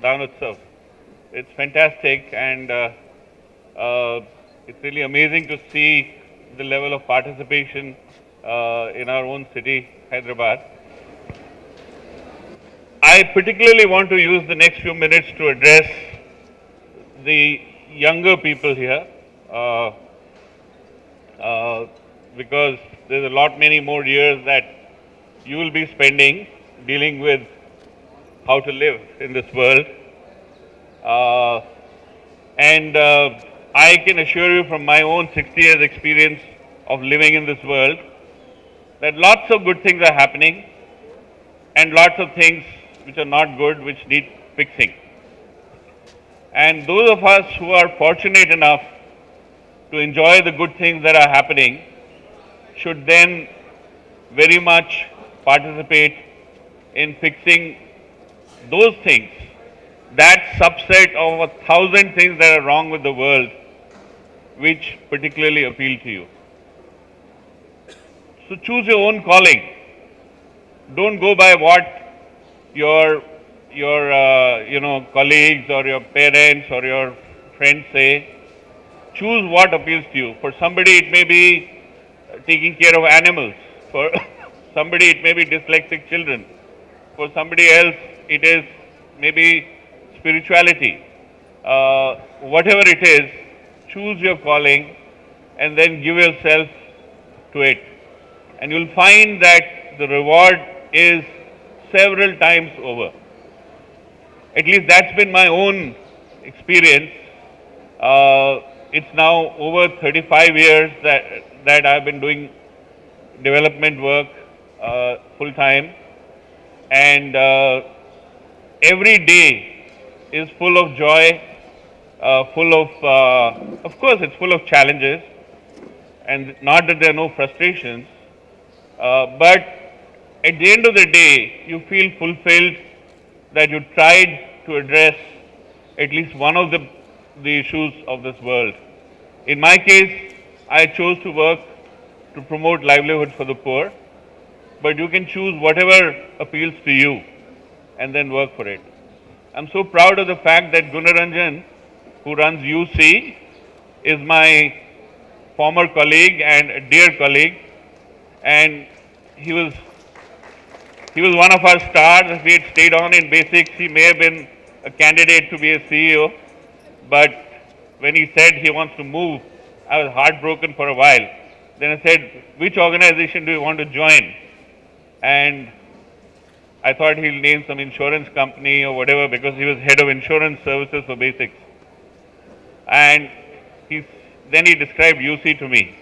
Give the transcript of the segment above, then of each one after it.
Danotsav. It's fantastic, and it's really amazing to see the level of participation in our own city, Hyderabad. I particularly want to use the next few minutes to address the younger people here, uh, because there's a lot many more years that you will be spending dealing with how to live in this world. Uh, and I can assure you from my own 60 years experience of living in this world that lots of good things are happening and lots of things which are not good, which need fixing. And those of us who are fortunate enough to enjoy the good things that are happening should then very much participate in fixing those things, that subset of 1,000 things that are wrong with the world, which particularly appeal to you. So choose your own calling. Don't go by what your colleagues or your parents or your friends say. Choose what appeals to you. For somebody it may be taking care of animals. For somebody it may be dyslexic children. For somebody else it is maybe spirituality. Whatever it is, choose your calling and then give yourself to it. And you'll find that the reward is several times over. At least that's been my own experience. It's now over 35 years that I've been doing development work full time, and every day is full of joy, of course it's full of challenges, and not that there are no frustrations, but at the end of the day, you feel fulfilled that you tried to address at least one of the issues of this world. In my case, I chose to work to promote livelihood for the poor, but you can choose whatever appeals to you and then work for it. I'm so proud of the fact that Gunaranjan, who runs UC, is my former colleague and a dear colleague, and he was one of our stars. If he had stayed on in Basix, he may have been a candidate to be a CEO. But when he said he wants to move, I was heartbroken for a while. Then I said, which organization do you want to join? And I thought he'll name some insurance company or whatever, because he was head of insurance services for Basix. And then he described UC to me.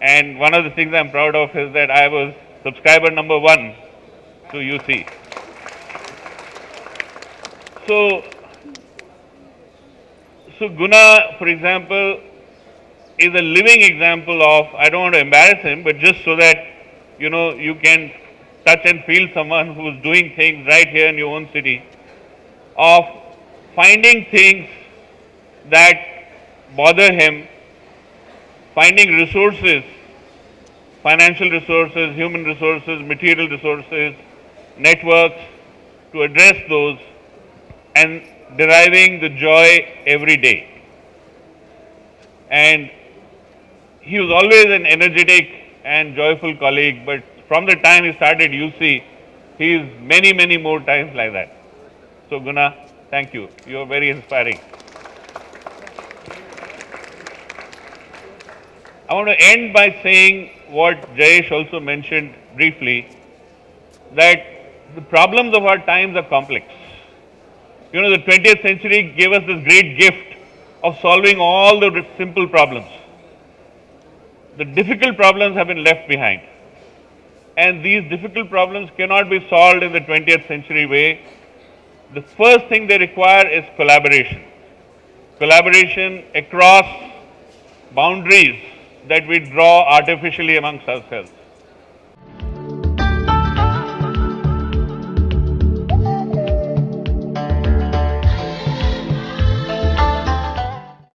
And one of the things I'm proud of is that I was subscriber number 1 to UC. So Guna, for example, is a living example of, I don't want to embarrass him, but just so that, you can touch and feel someone who's doing things right here in your own city, of finding things that bother him, finding resources, financial resources, human resources, material resources, networks, to address those, and deriving the joy every day. And he was always an energetic and joyful colleague, but from the time he started UC, he is many, many more times like that. So Guna, thank you. You are very inspiring. I want to end by saying what Jayesh also mentioned briefly, that the problems of our times are complex. The 20th century gave us this great gift of solving all the simple problems. The difficult problems have been left behind. And these difficult problems cannot be solved in the 20th century way. The first thing they require is collaboration. Collaboration across boundaries that we draw artificially amongst ourselves.